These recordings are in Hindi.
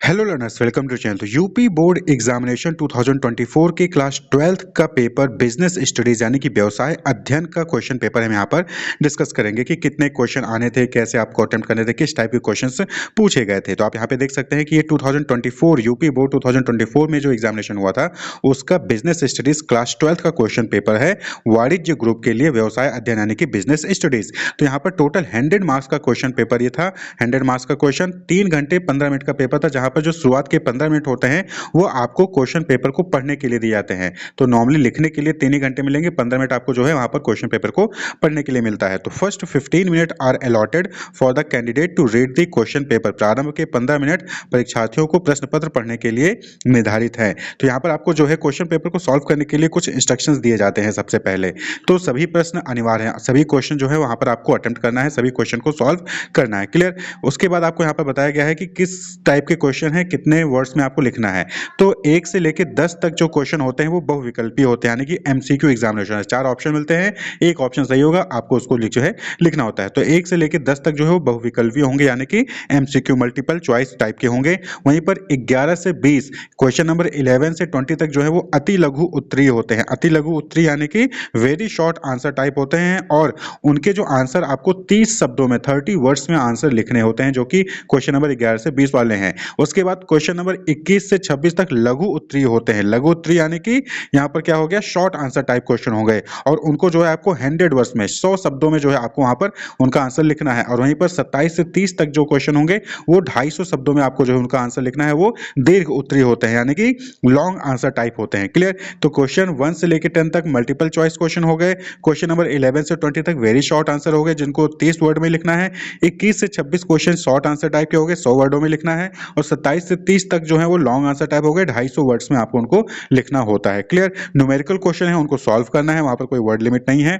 Hello learners, welcome to channel. तो यूपी बोर्ड एग्जामिनेशन 2024 के क्लास 12th का पेपर बिजनेस स्टडीज यानी कि व्यवसाय अध्ययन का क्वेश्चन पेपर हम यहाँ पर डिस्कस करेंगे कि कितने क्वेश्चन आने थे, कैसे आपको अटेम्प्ट करने थे, किस टाइप के क्वेश्चंस पूछे गए थे। तो आप यहाँ पे देख सकते हैं कि ये 2024 यूपी बोर्ड 2024 में जो एग्जामिनेशन हुआ था उसका बिजनेस स्टडीज क्लास 12th का क्वेश्चन पेपर है, वाणिज्य ग्रुप के लिए व्यवसाय अध्ययन यानी कि बिजनेस स्टडीज। तो यहाँ पर टोटल 100 मार्क्स का क्वेश्चन पेपर ये था। 100 मार्क्स का क्वेश्चन, 3 घंटे 15 मिनट का पेपर था, जहां पर जो शुरुआत के 15 मिनट होते हैं वो आपको क्वेश्चन पेपर को पढ़ने के लिए दिए जाते हैं। तो नॉर्मली लिखने के लिए 3 ही घंटे मिलेंगे, 15 मिनट आपको जो है वहां पर क्वेश्चन पेपर को पढ़ने के लिए मिलता है। तो first 15 minute are allotted for the candidate to read the question paper. प्रारंभ के 15 मिनट परीक्षार्थियों को प्रश्न पत्र पढ़ने के लिए निर्धारित है। तो यहाँ पर आपको जो है क्वेश्चन पेपर को सॉल्व करने के लिए कुछ इंस्ट्रक्शंस दिए जाते हैं। सबसे पहले तो सभी प्रश्न अनिवार्य हैं, सभी क्वेश्चन जो है वहां पर आपको अटेम्प्ट करना है, सभी क्वेश्चन को सॉल्व करना है। क्लियर। उसके बाद आपको यहाँ पर बताया गया है कि किस टाइप के क्वेश्चन है, कितने वर्ड्स में आपको लिखना है। तो 1 से लेकर 10 तक जो क्वेश्चन होते हैं वो बहुविकल्पीय होते हैं, यानी कि एमसीक्यू एग्जामिनेशन है। 4 ऑप्शन मिलते हैं, एक ऑप्शन सही होगा, आपको उसको जो है लिखना होता है। तो 1 से लेकर 10 तक जो है वो बहुविकल्पीय होंगे, यानी कि एमसीक्यू मल्टीपल चॉइस टाइप के होंगे। वहीं पर 11 से 20 क्वेश्चन नंबर 11 से 20 तक जो है वो अति लघु उत्तरीय होते हैं। अति लघु उत्तरीय यानी कि वेरी शॉर्ट आंसर टाइप होते हैं, और उनके जो आंसर आपको 30 शब्दों में 30 वर्ड्स में आंसर लिखने होते हैं, जो कि क्वेश्चन नंबर 11 से 20 वाले हैं। उसके बाद क्वेश्चन नंबर 21 से 26 तक लघु उत्तरीय होते हैं। लघु उत्तरीय यानी कि यहाँ पर क्या हो गया, शॉर्ट आंसर टाइप क्वेश्चन हो गए, और उनको जो है आपको 100 वर्ड्स में 100 शब्दों में जो है आपको वहां पर उनका आंसर लिखना है। और वहीं पर 27 से 30 तक जो क्वेश्चन होंगे वो 250 शब्दों में आपको जो है उनका आंसर लिखना है, वो दीर्घ उत्तरीय होते हैं, यानी कि लॉन्ग आंसर टाइप होते हैं। क्लियर। तो क्वेश्चन 1 से लेकर 10 तक मल्टीपल चॉइस क्वेश्चन हो गए। क्वेश्चन नंबर 11 से 20 तक वेरी शॉर्ट आंसर हो गए, जिनको 30 वर्ड में लिखना है। 21 से 26 क्वेश्चन शॉर्ट आंसर टाइप के हो गए, 100 वर्डों में लिखना है। और 27 से 30 तक जो है वो लॉन्ग आंसर टाइप हो गए, 250 वर्ड्स में आपको उनको लिखना होता है। क्लियर। न्यूमेरिकल क्वेश्चन है, उनको सॉल्व करना है, वहां पर कोई वर्ड लिमिट नहीं है।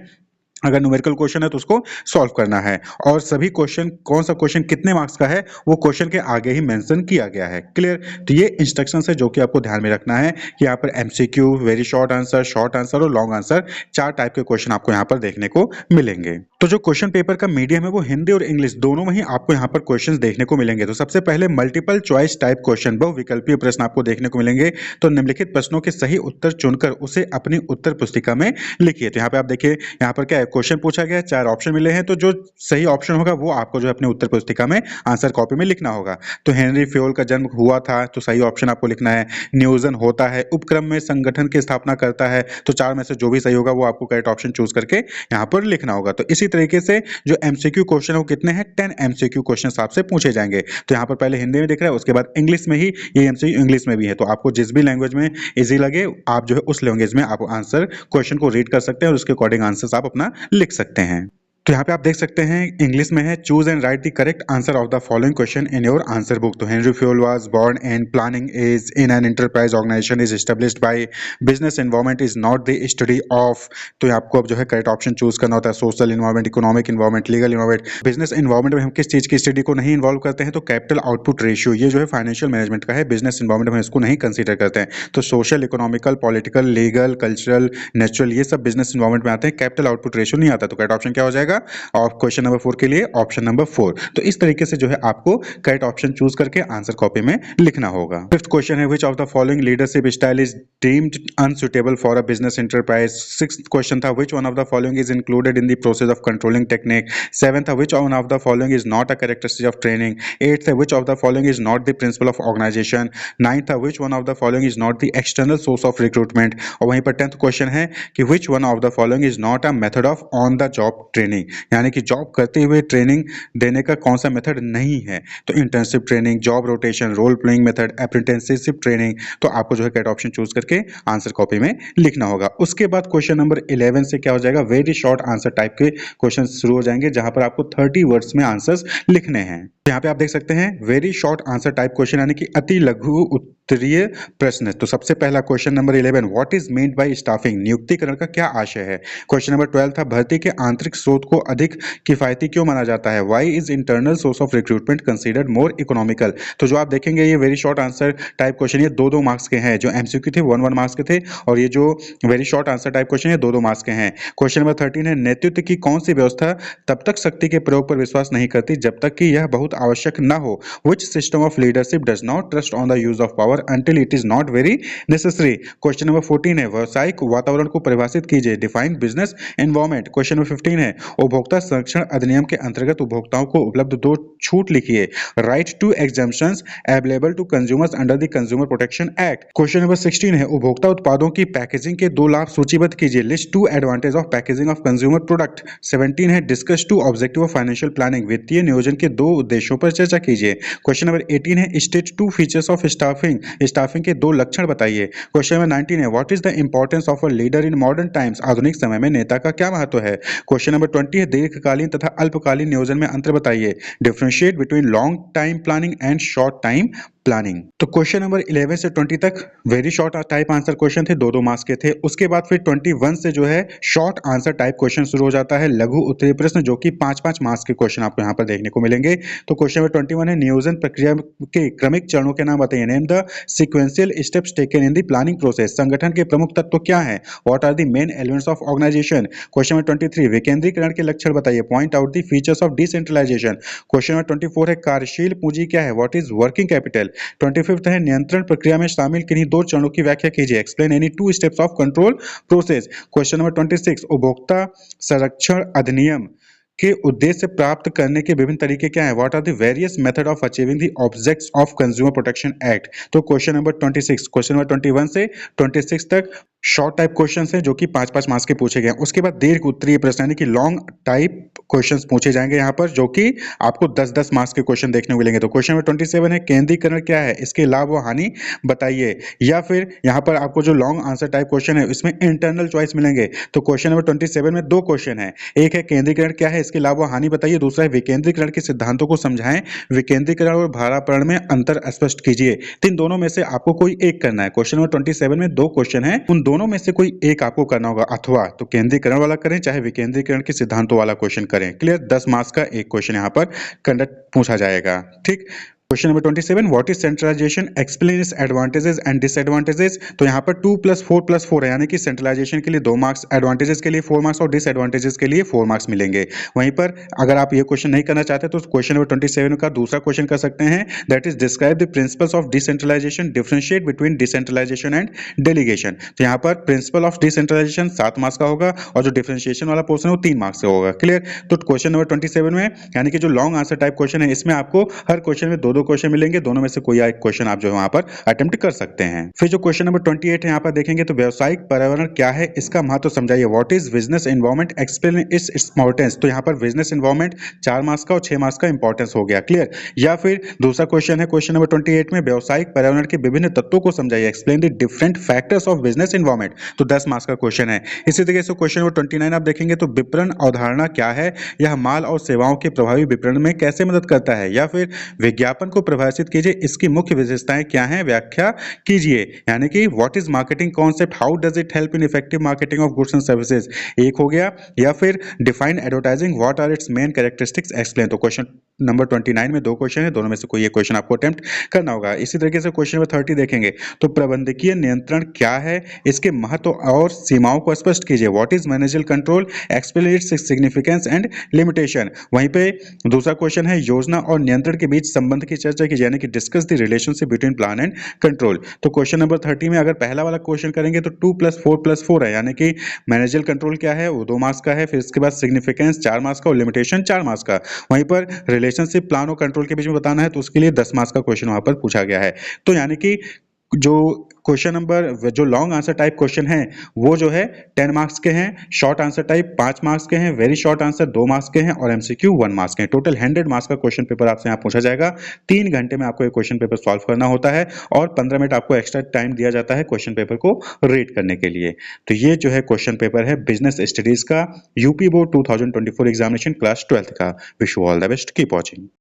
अगर न्यूमेरिकल क्वेश्चन है तो उसको सॉल्व करना है, और सभी क्वेश्चन कौन सा क्वेश्चन कितने मार्क्स का है वो क्वेश्चन के आगे ही मेंशन किया गया है। क्लियर। तो ये इंस्ट्रक्शंस है जो कि आपको ध्यान में रखना है कि यहाँ पर एमसीक्यू, वेरी शॉर्ट आंसर और लॉन्ग आंसर, 4 टाइप के क्वेश्चन आपको यहाँ पर देखने को मिलेंगे। तो जो क्वेश्चन पेपर का मीडियम है वो हिंदी और इंग्लिश दोनों में ही आपको यहाँ पर क्वेश्चन देखने को मिलेंगे। तो सबसे पहले मल्टीपल चॉइस टाइप क्वेश्चन, बहुविकल्पीय प्रश्न आपको देखने को मिलेंगे। तो निम्नलिखित प्रश्नों के सही उत्तर चुनकर उसे अपनी उत्तर पुस्तिका में लिखिए। तो यहाँ पे आप देखिए, यहाँ पर क्या है, क्वेश्चन पूछा गया, 4 ऑप्शन मिले हैं, तो जो सही ऑप्शन होगा वो आपको जो है अपने उत्तर पुस्तिका में आंसर कॉपी में लिखना होगा। तो हेनरी फ्योल का जन्म हुआ था, तो सही ऑप्शन आपको लिखना है। न्यूटन होता है, उपक्रम में संगठन की स्थापना करता है, तो 4 में से जो भी सही होगा वो आपको करेक्ट ऑप्शन चूज करके यहाँ पर लिखना होगा। तो इसी तरीके से जो एमसीक्यू क्वेश्चन है वो कितने हैं, 10 एमसीक्यू क्वेश्चन आपसे पूछे जाएंगे। तो यहाँ पर पहले हिंदी में दिख रहा है, उसके बाद इंग्लिश में ही, ये एमसीक्यू इंग्लिश में भी है। तो आपको जिस भी लैंग्वेज में इजी लगे आप जो है उस लैंग्वेज में आप आंसर क्वेश्चन को रीड कर सकते हैं और उसके अकॉर्डिंग आंसर्स आप अपना लिख सकते हैं। तो यहाँ पे आप देख सकते हैं इंग्लिश में है, choose and write the correct answer of the following question in your answer book. तो Henri Fayol was born in planning as in an enterprise organisation is established by business environment is not the study of. तो आपको अब जो है करेक्ट ऑप्शन चूज करना होता है, social environment, economic environment, legal environment. Business environment में हम किस चीज की स्टडी को नहीं इन्वॉल्व करते हैं, तो कैपिटल आउटपुट रेशियो, ये जो है फाइनेंशियल मैनेजमेंट का है, बिजनेस एनवायरनमेंट में इसको नहीं कंसीडर करते हैं। तो social, economical, political, legal, cultural, natural, ये सब बिजनेस एनवायरनमेंट में आते हैं, कैपिटल आउटपुट रेशियो नहीं आता। तो करेक्ट ऑप्शन क्या हो जाएगा, और क्वेश्चन नंबर 4 के लिए ऑप्शन नंबर 4। तो इस तरीके से जो है आपको करेक्ट ऑप्शन चूज करके आंसर कॉपी में लिखना होगा। फिफ्थ क्वेश्चन है, which of the following leadership style is deemed unsuitable for a business enterprise. Sixth question था, which one of the following is included in the process of controlling technique. Seventh था, which one of the following is not a characteristic of training. Eighth है, which of the following is not the principle of organisation. Ninth था, which one of the following is not the external source of recruitment. और वहीं पर 10th क्वेश्चन है कि which one of the following is not a method of on the job training, यानी कि जॉब करते हुए ट्रेनिंग देने का कौन सा मेथड नहीं है। तो internship training, job rotation, role playing method, apprenticeship training. तो आपको जो है करेक्ट ऑप्शन चूज करके आंसर कॉपी में लिखना होगा। उसके बाद क्वेश्चन नंबर 11 से क्या हो जाएगा, वेरी शॉर्ट आंसर टाइप के क्वेश्चन शुरू हो जाएंगे, जहां पर आपको 30 वर्ड्स में आंसर्स लिखने हैं। यहाँ पे आप देख सकते हैं very short answer type question, यानी कि अति लघु उत्तरीय प्रश्न। तो सबसे पहला question number 11, what is meant by staffing? नियुक्तिकरण का क्या आशय है? क्वेश्चन नंबर 12 था, भर्ती के आंतरिक स्रोत को अधिक किफायती क्यों माना जाता है? Why is internal source of recruitment considered more economical? तो जो आप देखेंगे ये very short answer type question, ये 2-2 मार्क्स के हैं। जो एमसीक्यू थे 1-1 मार्क्स के थे, और ये जो very short answer type question है 2-2 मार्क्स के हैं। क्वेश्चन नंबर 13 है, नेतृत्व की कौन सी व्यवस्था तब तक शक्ति के प्रयोग पर विश्वास नहीं करती जब तक कि यह बहुत आवश्यक न हो? Which system of leadership does not trust on the use of power until it is not very necessary? Question number 14 है, व्यावसायिक वातावरण को परिभाषित कीजिए, define business environment. Question number 15 है, उपभोक्ता संरक्षण अधिनियम के अंतर्गत उपभोक्ताओं को उपलब्ध 2 छूट लिखिए। Write two exemptions available to consumers under the consumer protection act. Question number 16 है, उपभोक्ता उत्पादों की पैकेजिंग के 2 लाभ सूचीबद्ध कीजिए। List 2 advantage of packaging of consumer product. 17 है, discuss 2 objective of financial planning, वित्तीय नियोजन के 2 उद्देश्यों पर चर्चा कीजिए। क्वेश्चन नंबर 18 है, state 2 features of staffing, staffing के 2 लक्षण बताइए। क्वेश्चन नंबर 19 है, what is the importance of a leader in modern times? आधुनिक समय में नेता का क्या महत्व है? क्वेश्चन नंबर 20 है, दीर्घकालीन तथा अल्पकालीन नियोजन में अंतर बताइए। Differentiate between long time planning and short time planning. तो क्वेश्चन नंबर 11 से 20 तक very short type answer question थे, 2-2 मार्क्स के थे। उसके बाद फिर 21 से जो है शॉर्ट आंसर टाइप क्वेश्चन शुरू हो जाता है, लघु उत्तरीय प्रश्न, जो कि 5-5 मार्क्स के क्वेश्चन आपको यहाँ पर देखने को मिलेंगे। तो क्वेश्चन नंबर 21 है, नियोजन प्रक्रिया के क्रमिक चरणों के नाम बताइए। Name the sequential steps taken in the planning process. संगठन के प्रमुख तत्व क्या है? What are the main elements of organization? Question number 23, विकेंद्रीकरण के लक्षण बताइए। Point out the features of decentralization. Question number 24 है, कार्यशील पूंजी क्या है? What is working capital? 25 है, नियंत्रण प्रक्रिया में शामिल किन्हीं 2 चरणों की व्याख्या कीजिए। Explain any 2 steps of control process. Question number 26, उपभोक्ता संरक्षण अधिनियम के उद्देश्य प्राप्त करने के विभिन्न तरीके क्या हैं? What are the various method of achieving the objects of consumer protection act? तो क्वेश्चन नंबर 26, क्वेश्चन नंबर 21 से 26 तक शॉर्ट टाइप क्वेश्चंस हैं जो कि 5-5 मार्क्स के पूछे गए हैं। उसके बाद दीर्घ उत्तरीय प्रश्न यानी कि लॉन्ग टाइप क्वेश्चंस पूछे जाएंगे यहाँ पर, जो कि आपको 10-10 मार्क्स के क्वेश्चन देखने को मिलेंगे। तो क्वेश्चन नंबर 27 है, केंद्रीकरण क्या है? इसके लाभ व हानि बताइए। या फिर यहाँ पर आपको जो लॉन्ग आंसर टाइप क्वेश्चन है इसमें इंटरनल चॉइस मिलेंगे। तो क्वेश्चन नंबर 27 में 2 क्वेश्चन है, एक है केंद्रीकरण क्या है, इसके लाभ व हानि बताइए। दूसरा है विकेंद्रीकरण के सिद्धांतों को समझाएं, विकेंद्रीकरण और भारापरण में अंतर स्पष्ट कीजिए। तो इन दोनों में से आपको कोई एक करना है। क्वेश्चन नंबर 27 में 2 क्वेश्चन है, उन दोनों में से कोई एक आपको करना होगा, अथवा तो केंद्रीकरण वाला करें चाहे विकेंद्रीकरण के सिद्धांतों वाला क्वेश्चन करें। क्लियर? 10 मार्क्स का एक क्वेश्चन यहाँ पर कंडक्ट पूछा जाएगा। ठीक। Question number 27, what is centralization? Explain its advantages and disadvantages. तो यहाँ पर 2 + 4 + 4 है, यानी कि सेंट्रलाइजेशन के लिए 2 मार्क्स, एडवांटेजेस के लिए 4 मार्क्स और डिसएडवांटेजेस के लिए 4 मार्क्स मिलेंगे। वहीं पर अगर आप ये क्वेश्चन नहीं करना चाहते तो क्वेश्चन नंबर 27 का दूसरा क्वेश्चन कर सकते हैं, that is describe the principles of decentralization, differentiate between decentralization and delegation. तो यहाँ पर प्रिंसिपल ऑफ डिसेंट्रलाइजेशन 7 मार्क्स का होगा और जो डिफरेंशिएशन वाला पोर्शन है वो 3 मार्क्स का होगा। क्लियर? तो क्वेश्चन नंबर 27 में यानी कि जो लॉन्ग आंसर टाइप क्वेश्चन है इसमें आपको हर क्वेश्चन में 2-2 क्वेश्चन मिलेंगे, दोनों में से कोई एक क्वेश्चन आप जो वहां पर अटेम्प्ट कर सकते हैं। फिर जो क्वेश्चन नंबर 28 है यहाँ पर देखेंगे, तो व्यावसायिक पर्यावरण क्या है, इसका महत्व समझाइए। What is business environment? Explain its importance. तो यहाँ पर बिजनेस एनवायरनमेंट 4 मार्क्स का और 6 मार्क्स का इंपॉर्टेंस हो गया। क्लियर? या फिर दूसरा क्वेश्चन है क्वेश्चन नंबर 28 में, व्यावसायिक पर्यावरण के विभिन्न तत्वों को समझाइए। Explain the different factors of business environment. तो 10 मार्क्स का क्वेश्चन है। इसी तरीके से क्वेश्चन नंबर 29 आप देखेंगे, तो विपणन अवधारणा क्या है, यह माल और सेवाओं के प्रभावी विपणन में कैसे मदद करता है। या फिर विज्ञापन को परिभाषित कीजिए, इसकी मुख्य विशेषताएं क्या हैं, व्याख्या कीजिए। यानी कि what is marketing concept, how does it help in effective marketing of goods and services, एक हो गया। या फिर define advertising, what are its main characteristics, explain. तो क्वेश्चन नंबर 29 में 2 क्वेश्चन है, दोनों में से कोई एक क्वेश्चन आपको अटेम्प्ट करना होगा। इसी तरीके से क्वेश्चन नंबर 30 देखेंगे, तो प्रबंधकीय नियंत्रण क्या है, इसके महत्व और सीमाओं को स्पष्ट कीजिए। What is managerial control, explain its significance and limitation. वहीं पे दूसरा क्वेश्चन है, योजना और नियंत्रण के बीच संबंध की चर्चा कीजिए, यानी कि discuss the relationship between plan and control. तो क्वेश्चन नंबर 30 में अगर पहला वाला क्वेश्चन करेंगे तो 2 + 4 + 4 है, यानी कि मैनेजरियल कंट्रोल क्या है वो 2 मार्क्स का है, फिर इसके बाद सिग्निफिकेंस 4 मार्क्स का और लिमिटेशन 4 मार्क्स का। वहीं पर रिलेशनशिप प्लान और कंट्रोल के बीच में बताना है तो उसके लिए 10 मार्क्स का क्वेश्चन वहां पर पूछा गया है। तो यानी कि जो क्वेश्चन नंबर जो लॉन्ग आंसर टाइप क्वेश्चन है वो जो है 10 मार्क्स के हैं, शॉर्ट आंसर टाइप 5 मार्क्स के हैं, वेरी शॉर्ट आंसर 2 मार्क्स के हैं और एमसीक्यू 1 मार्क्स के हैं। टोटल 100 मार्क्स का क्वेश्चन पेपर आपसे यहाँ पूछा जाएगा। 3 घंटे में आपको ये क्वेश्चन पेपर सॉल्व करना होता है और 15 मिनट आपको एक्स्ट्रा टाइम दिया जाता है क्वेश्चन पेपर को रीड करने के लिए। तो ये जो है क्वेश्चन पेपर है बिजनेस स्टडीज का UP board 2024 examination class 12th का। Wish you all the best, keep watching.